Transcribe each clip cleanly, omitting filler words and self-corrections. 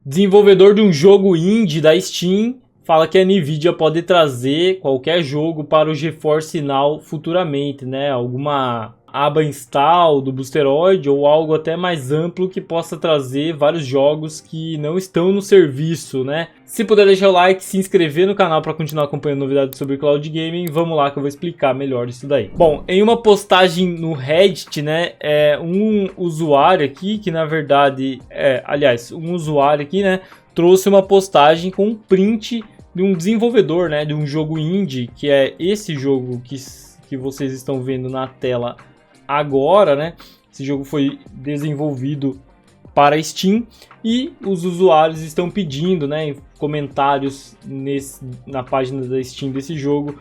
Desenvolvedor de um jogo indie da Steam fala que a Nvidia pode trazer qualquer jogo para o GeForce Now futuramente, né? Alguma aba install do Boosteroid ou algo até mais amplo que possa trazer vários jogos que não estão no serviço, né? Se puder deixar o like, se inscrever no canal para continuar acompanhando novidades sobre Cloud Gaming, vamos lá que eu vou explicar melhor isso daí. Bom, em uma postagem no Reddit, né, um usuário aqui, que na verdade, um usuário aqui, né, trouxe uma postagem com um print de um desenvolvedor, né, de um jogo indie, que é esse jogo que vocês estão vendo na tela agora, né? Esse jogo foi desenvolvido para Steam e os usuários estão pedindo, né, em comentários na página da Steam desse jogo,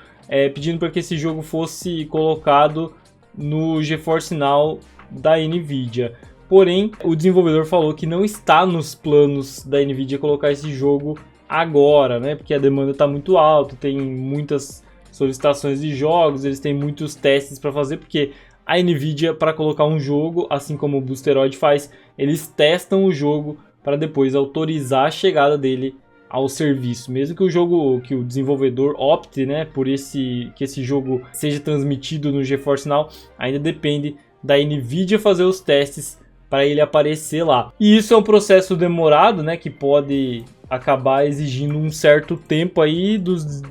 pedindo para que esse jogo fosse colocado no GeForce Now da Nvidia. Porém, o desenvolvedor falou que não está nos planos da Nvidia colocar esse jogo agora, né? Porque a demanda está muito alta, tem muitas solicitações de jogos, eles têm muitos testes para fazer, porque a Nvidia, para colocar um jogo, assim como o Boosteroid faz, eles testam o jogo para depois autorizar a chegada dele ao serviço. Mesmo que o desenvolvedor opte, né, por que esse jogo seja transmitido no GeForce Now, ainda depende da Nvidia fazer os testes para ele aparecer lá. E isso é um processo demorado, né, que pode acabar exigindo um certo tempo aí dos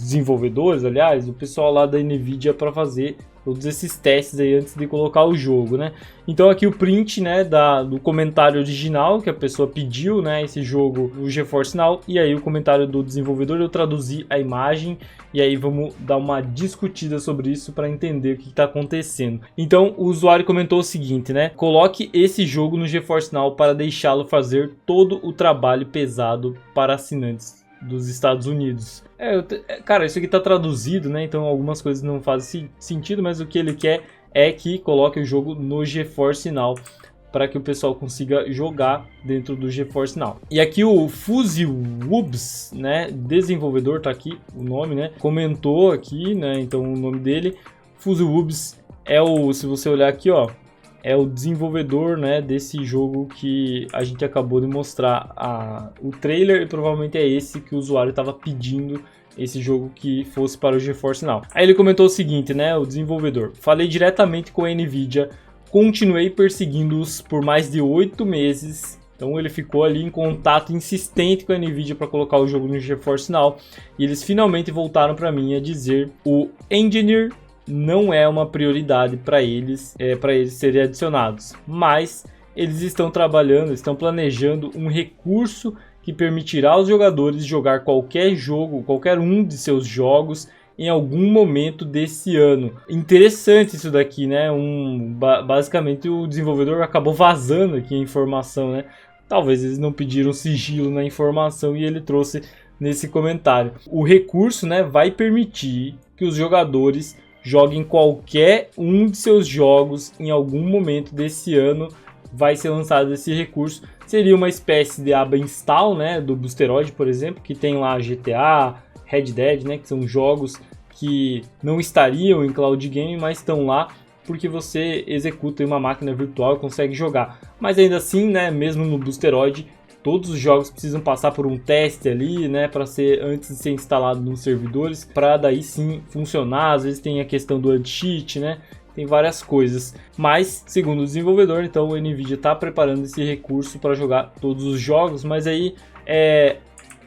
desenvolvedores, aliás, o pessoal lá da Nvidia para fazer todos esses testes aí antes de colocar o jogo, né? Então aqui o print, né, do comentário original que a pessoa pediu, né, esse jogo no GeForce Now, e aí o comentário do desenvolvedor, eu traduzi a imagem e aí vamos dar uma discutida sobre isso para entender o que está acontecendo. Então o usuário comentou o seguinte, né: coloque esse jogo no GeForce Now para deixá-lo fazer todo o trabalho pesado para assinantes dos Estados Unidos. Cara, isso aqui tá traduzido, né? Então algumas coisas não fazem sentido, mas o que ele quer é que coloque o jogo no GeForce Now para que o pessoal consiga jogar dentro do GeForce Now. E aqui o FuzzyWubs, né, desenvolvedor, tá aqui o nome, né, comentou aqui, né, então o nome dele, FuzzyWubs se você olhar aqui, ó, é o desenvolvedor, né, desse jogo que a gente acabou de mostrar o trailer, e provavelmente é esse que o usuário estava pedindo, esse jogo que fosse para o GeForce Now. Aí ele comentou o seguinte, né, o desenvolvedor: falei diretamente com a Nvidia, continuei perseguindo-os por mais de 8 meses. Então ele ficou ali em contato insistente com a Nvidia para colocar o jogo no GeForce Now, e eles finalmente voltaram para mim a dizer: o engineer não é uma prioridade para eles serem adicionados, mas eles estão planejando um recurso que permitirá aos jogadores jogar qualquer um de seus jogos em algum momento desse ano. Interessante isso daqui, né? Basicamente o desenvolvedor acabou vazando aqui a informação, né? Talvez eles não pediram sigilo na informação e ele trouxe nesse comentário. O recurso, né, vai permitir que os jogadores joguem qualquer um de seus jogos em algum momento desse ano. Vai ser lançado esse recurso. Seria uma espécie de aba install, né, do Boosteroid, por exemplo, que tem lá GTA, Red Dead, né, que são jogos que não estariam em Cloud Gaming, mas estão lá porque você executa em uma máquina virtual e consegue jogar. Mas ainda assim, né, mesmo no Boosteroid, todos os jogos precisam passar por um teste ali, né, antes de ser instalado nos servidores, para daí sim funcionar. Às vezes tem a questão do anti-cheat, né, tem várias coisas. Mas, segundo o desenvolvedor, então o Nvidia está preparando esse recurso para jogar todos os jogos, mas aí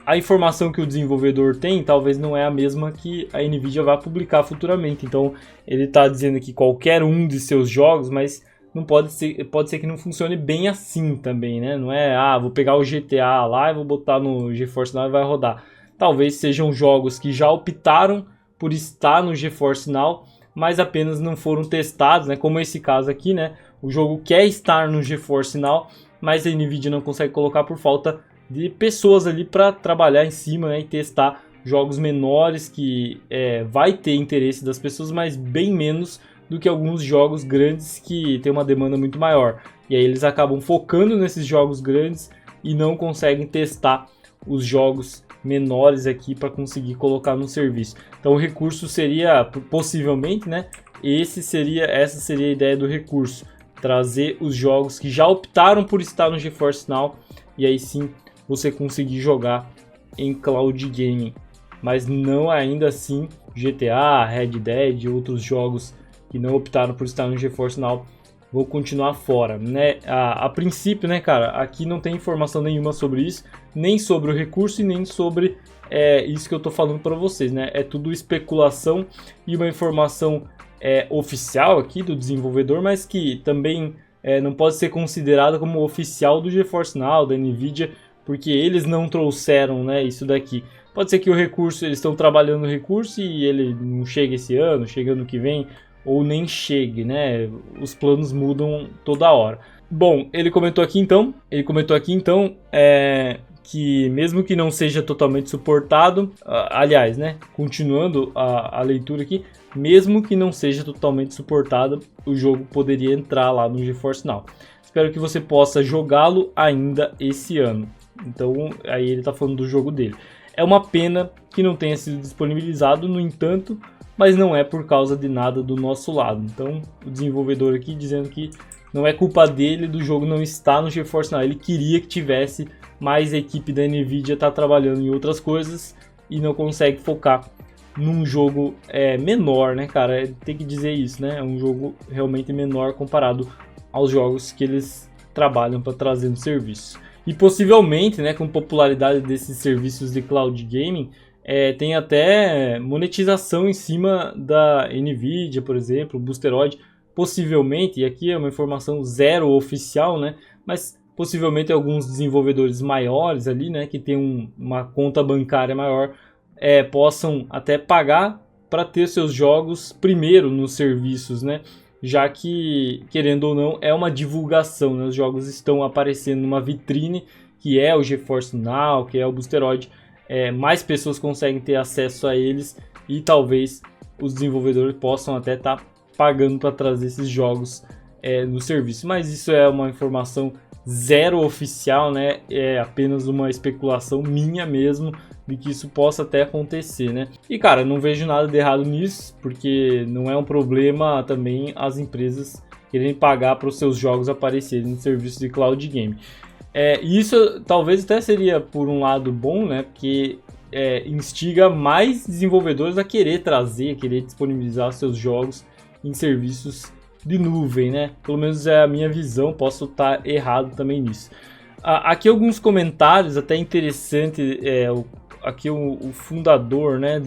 a informação que o desenvolvedor tem talvez não é a mesma que a Nvidia vai publicar futuramente. Então ele está dizendo que qualquer um de seus jogos, mas não pode ser que não funcione bem assim também, né? Não é, vou pegar o GTA lá e vou botar no GeForce Now e vai rodar. Talvez sejam jogos que já optaram por estar no GeForce Now, mas apenas não foram testados, né? Como esse caso aqui, né? O jogo quer estar no GeForce Now, mas a Nvidia não consegue colocar por falta de pessoas ali para trabalhar em cima, né? E testar jogos menores que vai ter interesse das pessoas, mas bem menos do que alguns jogos grandes que tem uma demanda muito maior. E aí eles acabam focando nesses jogos grandes e não conseguem testar os jogos menores aqui para conseguir colocar no serviço. Então o recurso seria, possivelmente, né? Essa seria a ideia do recurso. trazer os jogos que já optaram por estar no GeForce Now, e aí sim você conseguir jogar em cloud gaming. Mas não ainda assim GTA, Red Dead e outros jogos que não optaram por estar no GeForce Now vão continuar fora, né? A princípio, né, cara, aqui não tem informação nenhuma sobre isso, nem sobre o recurso e nem sobre isso que eu tô falando para vocês, né? É tudo especulação e uma informação oficial aqui do desenvolvedor, mas que também não pode ser considerada como oficial do GeForce Now, da Nvidia, porque eles não trouxeram, né, isso daqui. Pode ser que o recurso, eles estão trabalhando no recurso e ele não chega esse ano, chega ano que vem, ou nem chegue, né? Os planos mudam toda hora. Bom, ele comentou aqui então que mesmo que não seja totalmente suportado, aliás, né, continuando a leitura aqui, mesmo que não seja totalmente suportado, o jogo poderia entrar lá no GeForce Now. Espero que você possa jogá-lo ainda esse ano. Então, aí ele está falando do jogo dele. É uma pena que não tenha sido disponibilizado, no entanto, mas não é por causa de nada do nosso lado. Então, o desenvolvedor aqui dizendo que não é culpa dele do jogo não estar no GeForce Now. Ele queria que tivesse, mas a equipe da Nvidia está trabalhando em outras coisas e não consegue focar num jogo menor, né, cara? Tem que dizer isso, né? É um jogo realmente menor comparado aos jogos que eles trabalham para trazer no serviço. E possivelmente, né, com popularidade desses serviços de cloud gaming, tem até monetização em cima da Nvidia, por exemplo, Boosteroid, possivelmente, e aqui é uma informação zero oficial, né, mas possivelmente alguns desenvolvedores maiores ali, né, que tem uma conta bancária maior, possam até pagar para ter seus jogos primeiro nos serviços, né, já que, querendo ou não, é uma divulgação, né? Os jogos estão aparecendo numa vitrine, que é o GeForce Now, que é o Boosteroid, mais pessoas conseguem ter acesso a eles e talvez os desenvolvedores possam até estar pagando para trazer esses jogos no serviço. Mas isso é uma informação zero oficial, né? É apenas uma especulação minha mesmo, de que isso possa até acontecer, né? E cara, não vejo nada de errado nisso, porque não é um problema também as empresas quererem pagar para os seus jogos aparecerem no serviço de cloud game. Isso talvez até seria por um lado bom, né? Porque instiga mais desenvolvedores a querer trazer, a querer disponibilizar seus jogos em serviços de nuvem, né? Pelo menos é a minha visão, posso estar errado também nisso. Aqui alguns comentários até interessante, aqui o fundador, né,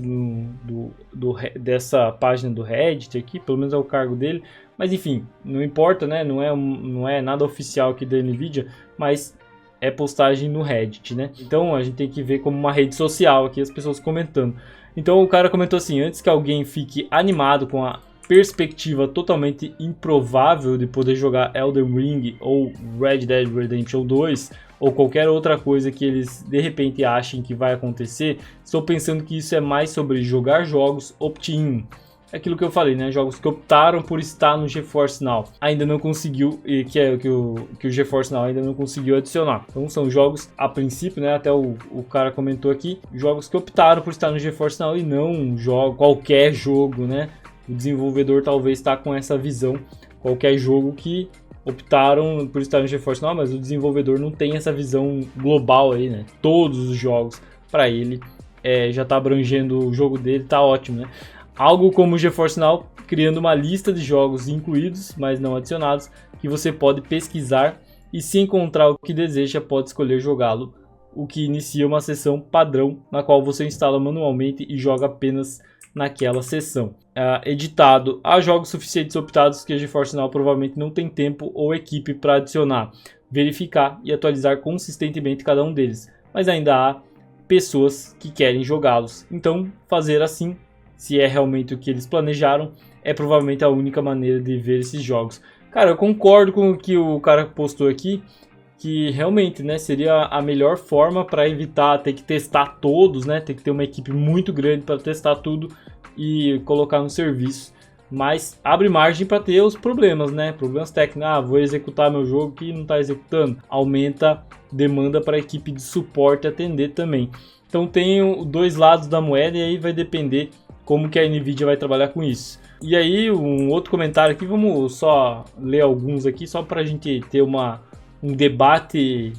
dessa página do Reddit aqui, pelo menos é o cargo dele, mas enfim, não importa, né, não é nada oficial aqui da Nvidia, mas é postagem no Reddit, né, então a gente tem que ver como uma rede social aqui, as pessoas comentando. Então o cara comentou assim: antes que alguém fique animado com a perspectiva totalmente improvável de poder jogar Elden Ring ou Red Dead Redemption 2 ou qualquer outra coisa que eles de repente achem que vai acontecer, estou pensando que isso é mais sobre jogar jogos opt-in. Aquilo que eu falei, né? Jogos que optaram por estar no GeForce Now. Ainda não conseguiu, que o GeForce Now ainda não conseguiu adicionar. Então são jogos, a princípio, né? Até o cara comentou aqui, jogos que optaram por estar no GeForce Now e não qualquer jogo, né? O desenvolvedor talvez está com essa visão, qualquer jogo que optaram por estar no GeForce Now, mas o desenvolvedor não tem essa visão global aí, né? Todos os jogos para ele já está abrangendo o jogo dele, tá ótimo, né? Algo como o GeForce Now, criando uma lista de jogos incluídos, mas não adicionados, que você pode pesquisar e, se encontrar o que deseja, pode escolher jogá-lo, o que inicia uma sessão padrão na qual você instala manualmente e joga apenas naquela sessão. Editado. Há jogos suficientes optados que a GeForce Now provavelmente não tem tempo ou equipe para adicionar, verificar e atualizar consistentemente cada um deles, mas ainda há pessoas que querem jogá-los. Então, fazer assim, se é realmente o que eles planejaram, é provavelmente a única maneira de ver esses jogos. Cara, eu concordo com o que o cara postou aqui, que realmente, né, seria a melhor forma para evitar ter que testar todos, né, ter que ter uma equipe muito grande para testar tudo e colocar no serviço, mas abre margem para ter os problemas, né, problemas técnicos. Vou executar meu jogo que não está executando, aumenta demanda para a equipe de suporte atender também. Então tem dois lados da moeda e aí vai depender como que a Nvidia vai trabalhar com isso. E aí, um outro comentário aqui, vamos só ler alguns aqui, só para a gente ter um debate,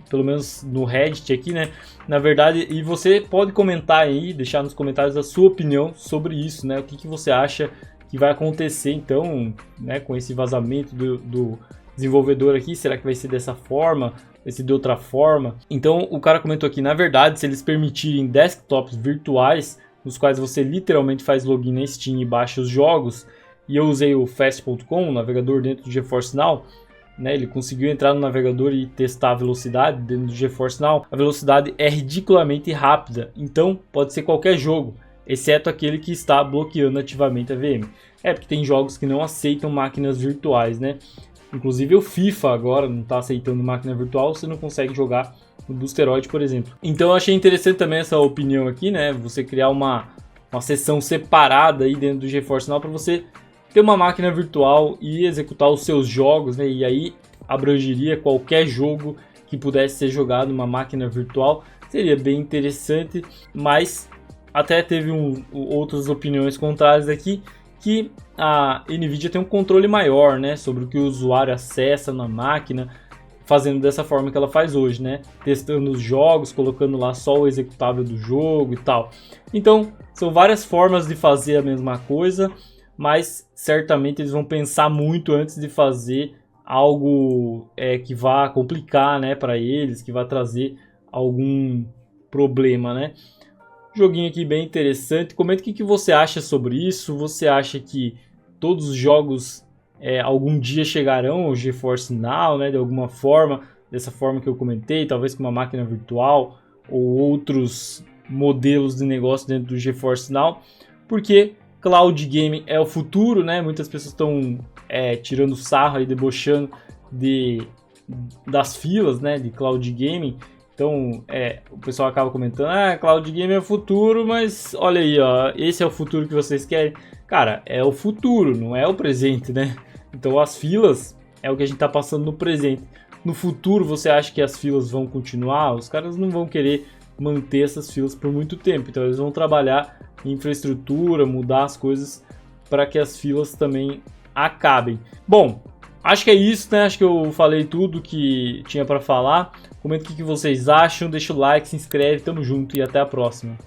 pelo menos no Reddit aqui, né? Na verdade, e você pode comentar aí, deixar nos comentários a sua opinião sobre isso, né? O que você acha que vai acontecer, então, né, com esse vazamento do desenvolvedor aqui, será que vai ser dessa forma? Vai ser de outra forma? Então, o cara comentou aqui, na verdade, se eles permitirem desktops virtuais, nos quais você literalmente faz login na Steam e baixa os jogos, e eu usei o fast.com, o navegador dentro do GeForce Now, né, ele conseguiu entrar no navegador e testar a velocidade dentro do GeForce Now. A velocidade é ridiculamente rápida, então pode ser qualquer jogo, exceto aquele que está bloqueando ativamente a VM. Porque tem jogos que não aceitam máquinas virtuais, né? Inclusive o FIFA agora não está aceitando máquina virtual, você não consegue jogar no Boosteroid, por exemplo. Então eu achei interessante também essa opinião aqui, né? Você criar uma seção separada aí dentro do GeForce Now para você ter uma máquina virtual e executar os seus jogos, né? E aí abrangeria qualquer jogo que pudesse ser jogado numa máquina virtual. Seria bem interessante, mas até teve outras opiniões contrárias aqui, que a Nvidia tem um controle maior, né, sobre o que o usuário acessa na máquina, fazendo dessa forma que ela faz hoje, né, testando os jogos, colocando lá só o executável do jogo e tal. Então, são várias formas de fazer a mesma coisa, mas certamente eles vão pensar muito antes de fazer algo que vá complicar, né, para eles, que vá trazer algum problema, né. Joguinho aqui bem interessante. Comenta o que você acha sobre isso. Você acha que todos os jogos algum dia chegarão ao GeForce Now, né, de alguma forma, dessa forma que eu comentei, talvez com uma máquina virtual ou outros modelos de negócio dentro do GeForce Now? Porque cloud gaming é o futuro, né? Muitas pessoas estão tirando sarro e debochando das filas, né, de cloud gaming. Então, o pessoal acaba comentando, cloud game é o futuro, mas olha aí, ó, esse é o futuro que vocês querem. Cara, é o futuro, não é o presente, né? Então, as filas é o que a gente tá passando no presente. No futuro, você acha que as filas vão continuar? Os caras não vão querer manter essas filas por muito tempo. Então, eles vão trabalhar em infraestrutura, mudar as coisas para que as filas também acabem. Bom, acho que é isso, né? Acho que eu falei tudo que tinha para falar. Comenta o que vocês acham, deixa o like, se inscreve, tamo junto e até a próxima.